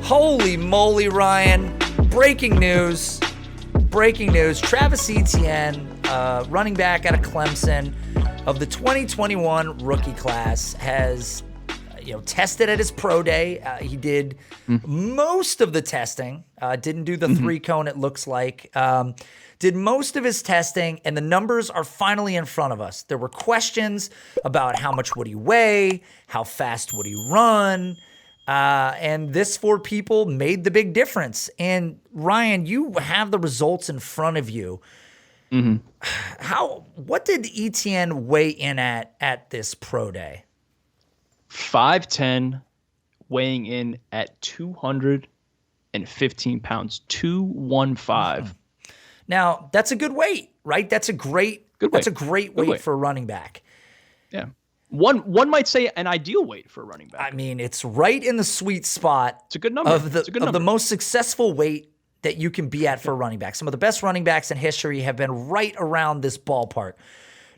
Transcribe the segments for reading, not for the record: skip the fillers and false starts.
Holy moly, Ryan. Breaking news. Travis Etienne, running back out of Clemson of the 2021 rookie class, has tested at his pro day. He did most of the testing. Didn't do the 3-cone, it looks like. Did most of his testing, and the numbers are finally in front of us. There were questions about how much would he weigh, how fast would he run, and this for people made the big difference. And Ryan, you have the results in front of you. What did Etienne weigh in at this pro day? 5'10", weighing in at 215 pounds, 215. Now, that's a good weight, right? That's a great weight for a running back. Yeah. One might say an ideal weight for a running back. I mean, it's right in the sweet spot. It's a good number. Of the most successful weight that you can be at for a running back. Some of the best running backs in history have been right around this ballpark.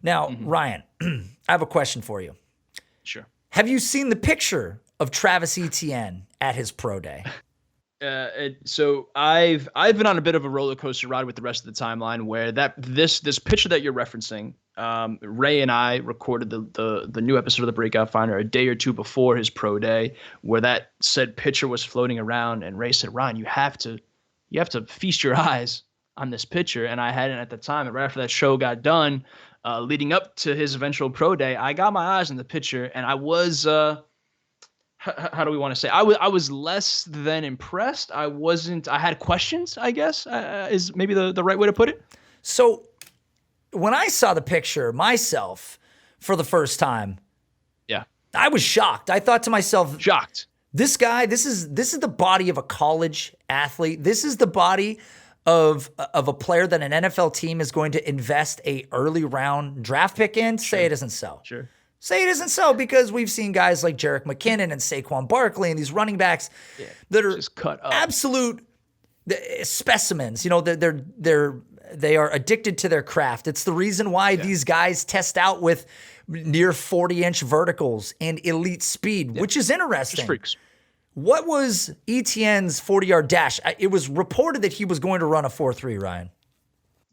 Now, Ryan, I have a question for you. Sure. Have you seen the picture of Travis Etienne at his pro day? So I've been on a bit of a roller coaster ride with the rest of the timeline where this picture that you're referencing, Ray and I recorded the new episode of the Breakout Finder a day or two before his pro day, where that said picture was floating around, and Ray said, "Ryan, you have to feast your eyes on this picture." And I hadn't at the time. And right after that show got done, leading up to his eventual pro day, I got my eyes on the picture, and I was how do we want to say? I was less than impressed. I had questions, I guess, is maybe the right way to put it. So when I saw the picture myself for the first time, yeah, I was shocked. I thought to myself, shocked. This guy, this is the body of a college athlete. This is the body of a player that an NFL team is going to invest a early round draft pick in. Sure. Say it isn't so. Sure. Say it isn't so, because we've seen guys like Jerick McKinnon and Saquon Barkley and these running backs that are just cut up. Absolute specimens. They are addicted to their craft. It's the reason why these guys test out with near 40-inch verticals and elite speed, which is interesting. Just freaks. What was Etienne's 40-yard dash? It was reported that he was going to run a 4.3, Ryan.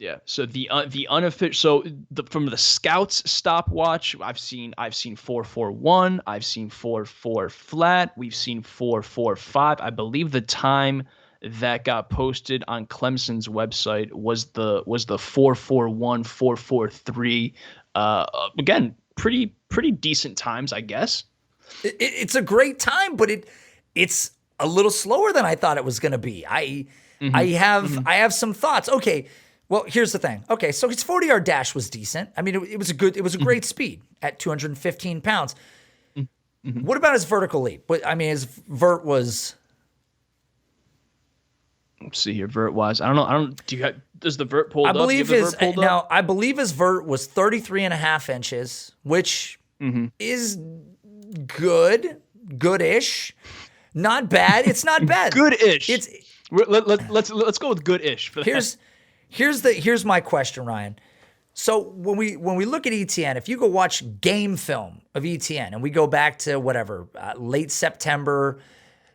Yeah. So the unofficial. From the scouts stopwatch, I've seen 4.41. I've seen 4.4 flat. We've seen 4.45. I believe the time that got posted on Clemson's website was the 4.41, 4.43. Again, pretty decent times, I guess. It's a great time, but it's a little slower than I thought it was going to be. I have some thoughts. Okay. Well, here's the thing. Okay, so his 40-yard dash was decent. I mean, it was a great speed at 215 pounds. What about his vertical leap? I mean, his vert was. Let's see here, vert wise. I don't know. Does the vert pull up? I believe I believe his vert was 33 and a half inches, which is goodish. Not bad. It's not bad. Goodish. Let's go with goodish for that. Here's my question, Ryan. So when we look at Etienne, if you go watch game film of Etienne, and we go back to late September,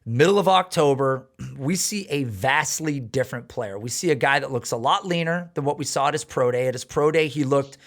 middle of October, we see a vastly different player. We see a guy that looks a lot leaner than what we saw at his pro day. At his pro day, he looked,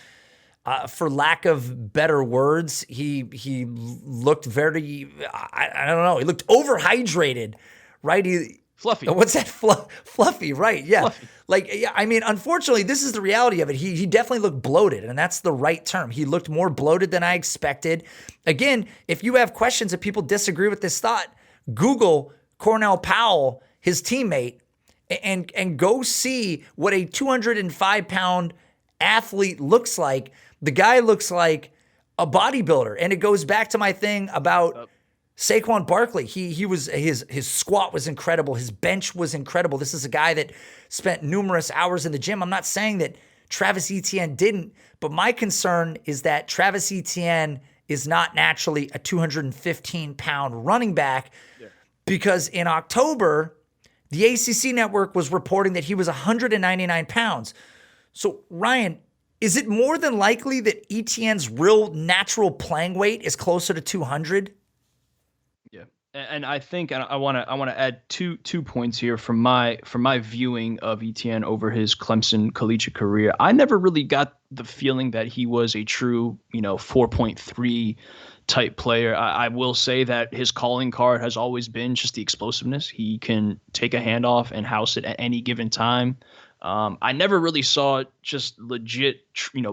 for lack of better words, he looked very, I don't know, he looked overhydrated, right? Fluffy. What's that? Fluffy, right? Yeah. Fluffy. I mean, unfortunately, this is the reality of it. He definitely looked bloated, and that's the right term. He looked more bloated than I expected. Again, if you have questions, if people disagree with this thought, Google Cornell Powell, his teammate, and go see what a 205-pound athlete looks like. The guy looks like a bodybuilder, and it goes back to my thing about Saquon Barkley. His squat was incredible. His bench was incredible. This is a guy that spent numerous hours in the gym. I'm not saying that Travis Etienne didn't, but my concern is that Travis Etienne is not naturally a 215-pound running back because in October, the ACC network was reporting that he was 199 pounds. So, Ryan, is it more than likely that Etienne's real natural playing weight is closer to 200? Yeah. And I think, and I want to add two points here from my viewing of Etienne over his Clemson collegiate career. I never really got the feeling that he was a true 4.3 type player. I will say that his calling card has always been just the explosiveness. He can take a handoff and house it at any given time. I never really saw just legit,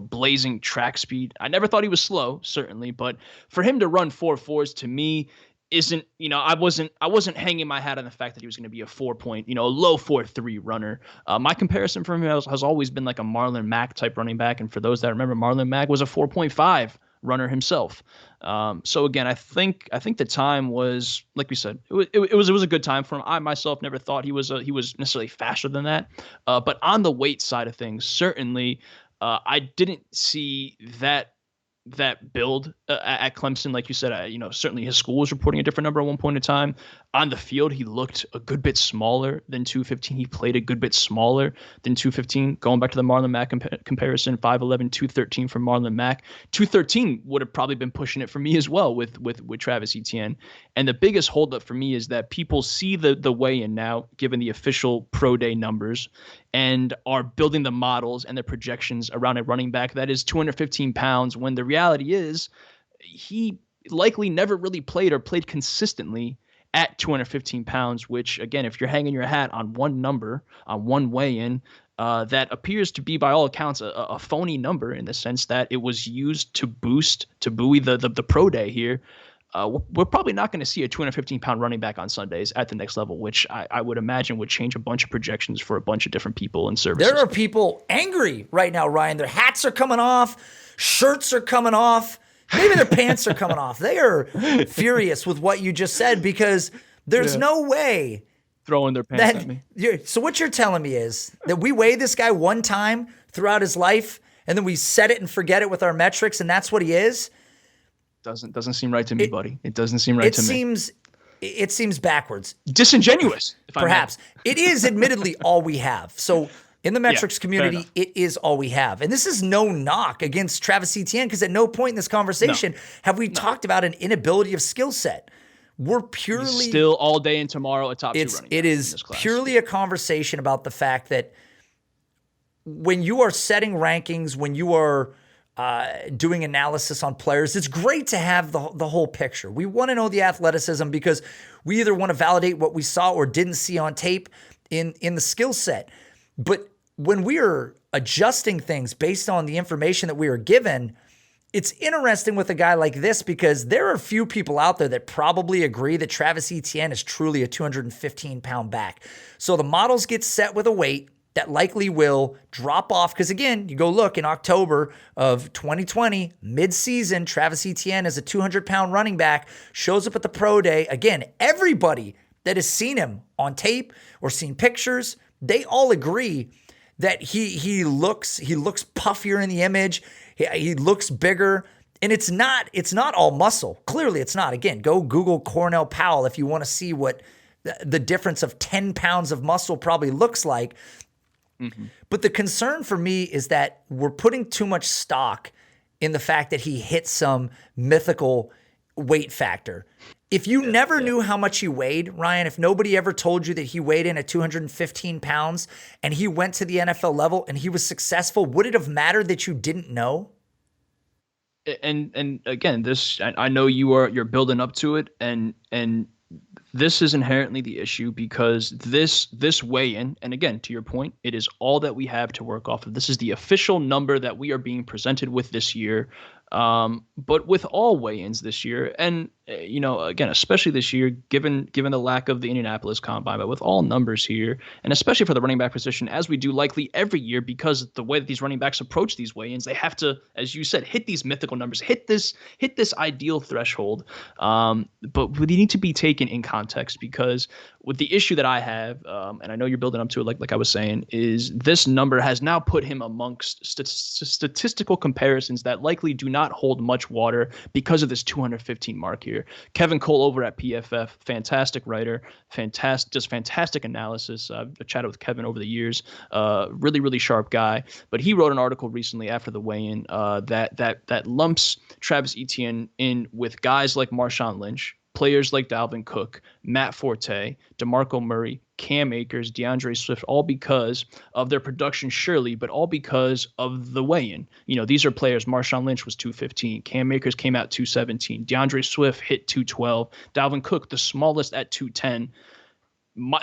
blazing track speed. I never thought he was slow, certainly, but for him to run 4.4s to me isn't, I wasn't hanging my hat on the fact that he was going to be a 4 point, low 4.3 runner. My comparison for him has always been like a Marlon Mack type running back. And for those that remember, Marlon Mack was a 4.5 runner himself. So again, I think the time was, like we said, it was a good time for him. I myself never thought he was necessarily faster than that. But on the weight side of things, certainly, I didn't see that build at Clemson. Like you said, certainly his school was reporting a different number at one point in time. On the field, he looked a good bit smaller than 215. He played a good bit smaller than 215. Going back to the Marlon Mack comparison, 5'11", 213 from Marlon Mack. 213 would have probably been pushing it for me as well with Travis Etienne. And the biggest holdup for me is that people see the weigh-in now, given the official pro day numbers, and are building the models and the projections around a running back that is 215 pounds, when the reality is he likely never really played consistently at 215 pounds, which, again, if you're hanging your hat on one number, on one weigh-in, that appears to be, by all accounts, a phony number, in the sense that it was used to buoy the pro day here. We're probably not going to see a 215-pound running back on Sundays at the next level, which I would imagine would change a bunch of projections for a bunch of different people and services. There are people angry right now, Ryan. Their hats are coming off, shirts are coming off, maybe their pants are coming off. They are furious with what you just said, because there's no way throwing their pants at me. So what you're telling me is that we weigh this guy one time throughout his life, and then we set it and forget it with our metrics, and that's what he is? Doesn't seem right to me, buddy. It doesn't seem right to me. It seems backwards. Disingenuous, if perhaps. It is admittedly all we have. So in the metrics community, it is all we have. And this is no knock against Travis Etienne, because at no point in this conversation have we talked about an inability of skill set. We're purely still all day and tomorrow a top 2 running back. It is purely a conversation about the fact that when you are setting rankings, when you are doing analysis on players, it's great to have the whole picture. We want to know the athleticism, because we either want to validate what we saw or didn't see on tape in the skill set. But when we are adjusting things based on the information that we are given, it's interesting with a guy like this, because there are few people out there that probably agree that Travis Etienne is truly a 215-pound back. So the models get set with a weight that likely will drop off, because again, you go look in October of 2020, mid-season, Travis Etienne is a 200-pound running back, shows up at the pro day. Again, everybody that has seen him on tape or seen pictures, they all agree that he looks puffier in the image. He looks bigger, and it's not all muscle. Clearly, it's not. Again, go Google Cornell Powell if you want to see what the difference of 10 pounds of muscle probably looks like. Mm-hmm. But the concern for me is that we're putting too much stock in the fact that he hit some mythical weight factor. If you never knew how much he weighed, Ryan, if nobody ever told you that he weighed in at 215 pounds and he went to the NFL level and he was successful, would it have mattered that you didn't know? And again, this, I know you're building up to it, and this is inherently the issue, because this weigh-in, and again, to your point, it is all that we have to work off of. This is the official number that we are being presented with this year. But with all weigh-ins this year, and again, especially this year, given the lack of the Indianapolis Combine, but with all numbers here, and especially for the running back position, as we do likely every year, because the way that these running backs approach these weigh-ins, they have to, as you said, hit these mythical numbers, hit this ideal threshold. But they need to be taken in context, because with the issue that I have, and I know you're building up to it, like I was saying, is this number has now put him amongst statistical comparisons that likely do not hold much water because of this 215 mark here. Kevin Cole over at PFF, fantastic writer, fantastic analysis. I've chatted with Kevin over the years, really, really sharp guy. But he wrote an article recently after the weigh-in that lumps Travis Etienne in with guys like Marshawn Lynch, players like Dalvin Cook, Matt Forte, DeMarco Murray, Cam Akers, DeAndre Swift, all because of their production, surely, but all because of the weigh-in. These are players. Marshawn Lynch was 215. Cam Akers came out 217. DeAndre Swift hit 212. Dalvin Cook, the smallest, at 210.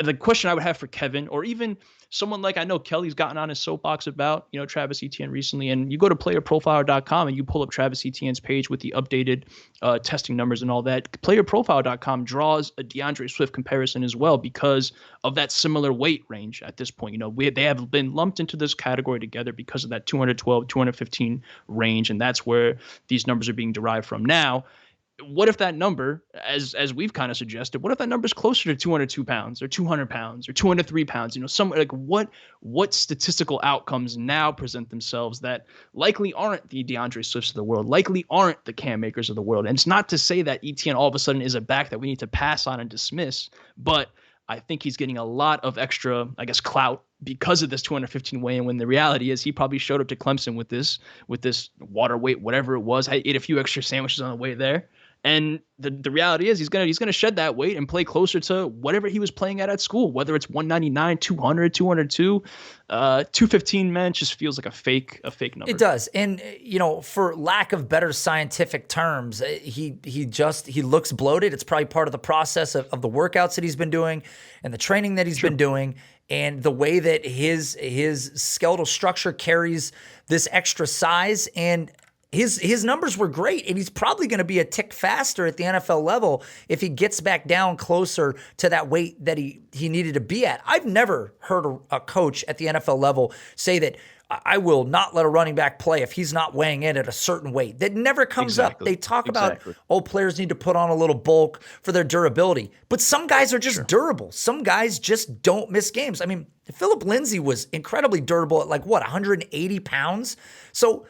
The question I would have for Kevin, or even someone like, I know Kelly's gotten on his soapbox about, Travis Etienne recently, and you go to playerprofiler.com and you pull up Travis Etienne's page with the updated testing numbers and all that. Playerprofiler.com draws a DeAndre Swift comparison as well because of that similar weight range at this point. They have been lumped into this category together because of that 212, 215 range, and that's where these numbers are being derived from. Now, what if that number, as we've kind of suggested, what if that number is closer to 202 pounds or 200 pounds or 203 pounds? What statistical outcomes now present themselves that likely aren't the DeAndre Swifts of the world, likely aren't the Cam Akers of the world? And it's not to say that Etienne all of a sudden is a back that we need to pass on and dismiss, but I think he's getting a lot of extra, clout because of this 215 weigh-in, when the reality is he probably showed up to Clemson with this water weight, whatever it was. I ate a few extra sandwiches on the way there. And the reality is he's gonna shed that weight and play closer to whatever he was playing at school, whether it's 199, 200, 202, 215. Man, just feels like a fake number. It does, and for lack of better scientific terms, he looks bloated. It's probably part of the process of the workouts that he's been doing and the training that he's been doing, and the way that his skeletal structure carries this extra size. And his numbers were great, and he's probably going to be a tick faster at the NFL level if he gets back down closer to that weight that he needed to be at. I've never heard a coach at the NFL level say that I will not let a running back play if he's not weighing in at a certain weight. That never comes up. They talk about, players need to put on a little bulk for their durability. But some guys are just durable. Some guys just don't miss games. I mean, Philip Lindsay was incredibly durable at 180 pounds? So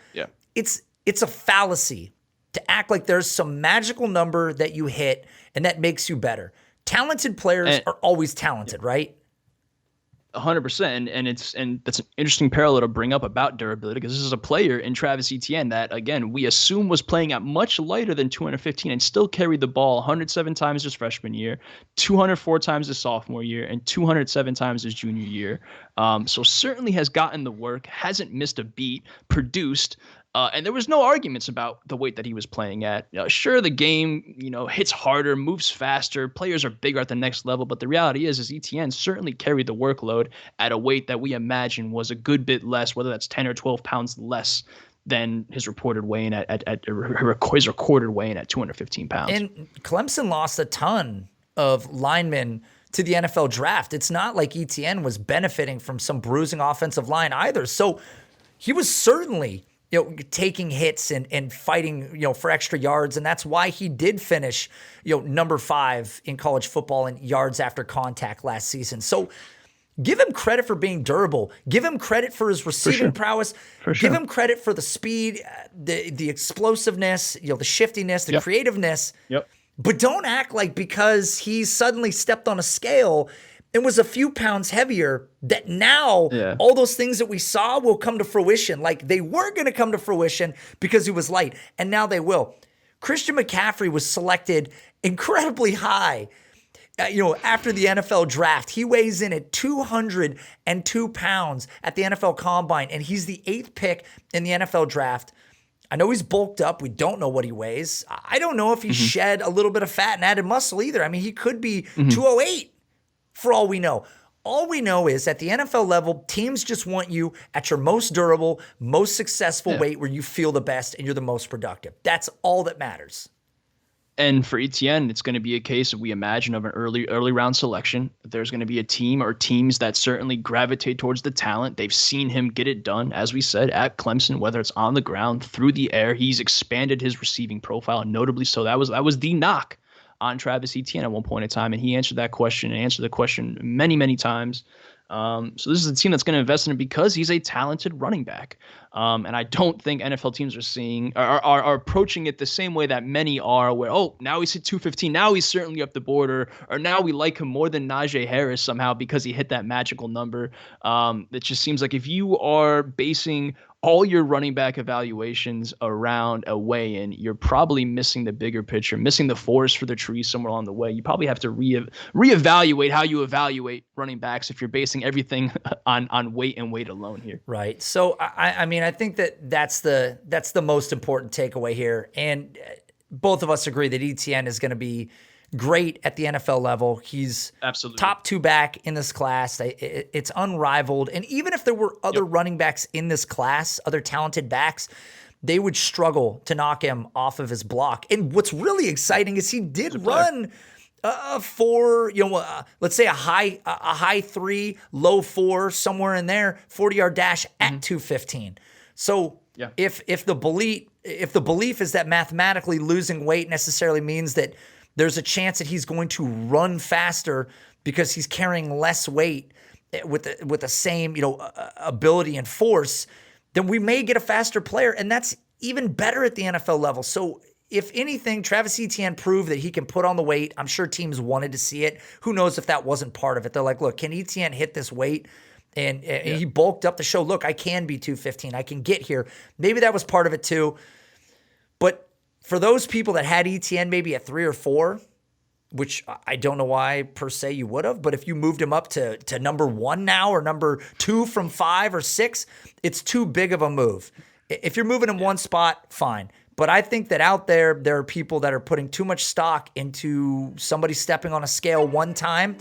it's a fallacy to act like there's some magical number that you hit and that makes you better. Talented players are always talented, right? 100%. And that's an interesting parallel to bring up about durability, because this is a player in Travis Etienne that, again, we assume was playing at much lighter than 215 and still carried the ball 107 times his freshman year, 204 times his sophomore year, and 207 times his junior year. So certainly has gotten the work, hasn't missed a beat, produced. And there was no arguments about the weight that he was playing at. Sure, the game, hits harder, moves faster, players are bigger at the next level, but the reality is Etienne certainly carried the workload at a weight that we imagine was a good bit less, whether that's 10 or 12 pounds less than his reported weigh-in his recorded weigh-in at 215 pounds. And Clemson lost a ton of linemen to the NFL draft. It's not like Etienne was benefiting from some bruising offensive line either. So he was certainly taking hits and fighting, for extra yards. And that's why he did finish, number 5 in college football in yards after contact last season. So give him credit for being durable. Give him credit for his receiving prowess. Give him credit for the speed, the explosiveness, the shiftiness, the creativeness. But don't act like because he suddenly stepped on a scale and was a few pounds heavier, that now all those things that we saw will come to fruition. Like, they weren't going to come to fruition because he was light, and now they will. Christian McCaffrey was selected incredibly high, after the NFL draft. He weighs in at 202 pounds at the NFL Combine, and he's the 8th pick in the NFL draft. I know he's bulked up. We don't know what he weighs. I don't know if he shed a little bit of fat and added muscle either. I mean, he could be 208. For all we know. All we know is at the NFL level, teams just want you at your most durable, most successful weight where you feel the best and you're the most productive. That's all that matters. And for Etienne, it's going to be a case of, we imagine, of an early round selection. There's going to be a team or teams that certainly gravitate towards the talent. They've seen him get it done, as we said, at Clemson, whether it's on the ground, through the air. He's expanded his receiving profile, notably so. That was the knock on Travis Etienne at one point in time, and he answered that question and answered the question many, many times. So this is a team that's going to invest in him because he's a talented running back. And I don't think NFL teams are approaching it the same way that many are, where, oh, now he's hit 215. Now he's certainly up the border, or now we like him more than Najee Harris somehow because he hit that magical number. It just seems like if you are basing all your running back evaluations around a weigh-in, you're probably missing the bigger picture, missing the forest for the trees somewhere along the way. You probably have to reevaluate how you evaluate running backs if you're basing everything on weight and weight alone here. Right. So I mean, I think that's the most important takeaway here, and both of us agree that Etienne is going to be great at the NFL level. He's absolutely top 2 back in this class. It's unrivaled. And even if there were other running backs in this class, other talented backs, they would struggle to knock him off of his block. And what's really exciting is he did run for, let's say a high 3, low 4, somewhere in there, 40-yard dash at 215. So if the belief is that mathematically losing weight necessarily means that there's a chance that he's going to run faster because he's carrying less weight with the same, ability and force, then we may get a faster player, and that's even better at the NFL level. So if anything, Travis Etienne proved that he can put on the weight. I'm sure teams wanted to see it. Who knows if that wasn't part of it? They're like, look, can Etienne hit this weight? And he bulked up to show, look, I can be 215. I can get here. Maybe that was part of it too. But for those people that had Etienne maybe at 3 or 4, which I don't know why per se you would have, but if you moved him up to number 1 now or number 2 from 5 or 6, it's too big of a move. If you're moving him one spot, fine. But I think that out there are people that are putting too much stock into somebody stepping on a scale one time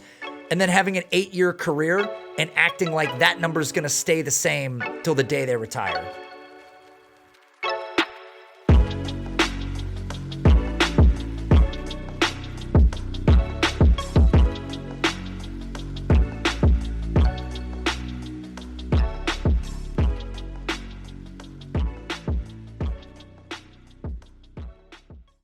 and then having an 8-year career and acting like that number is going to stay the same till the day they retire.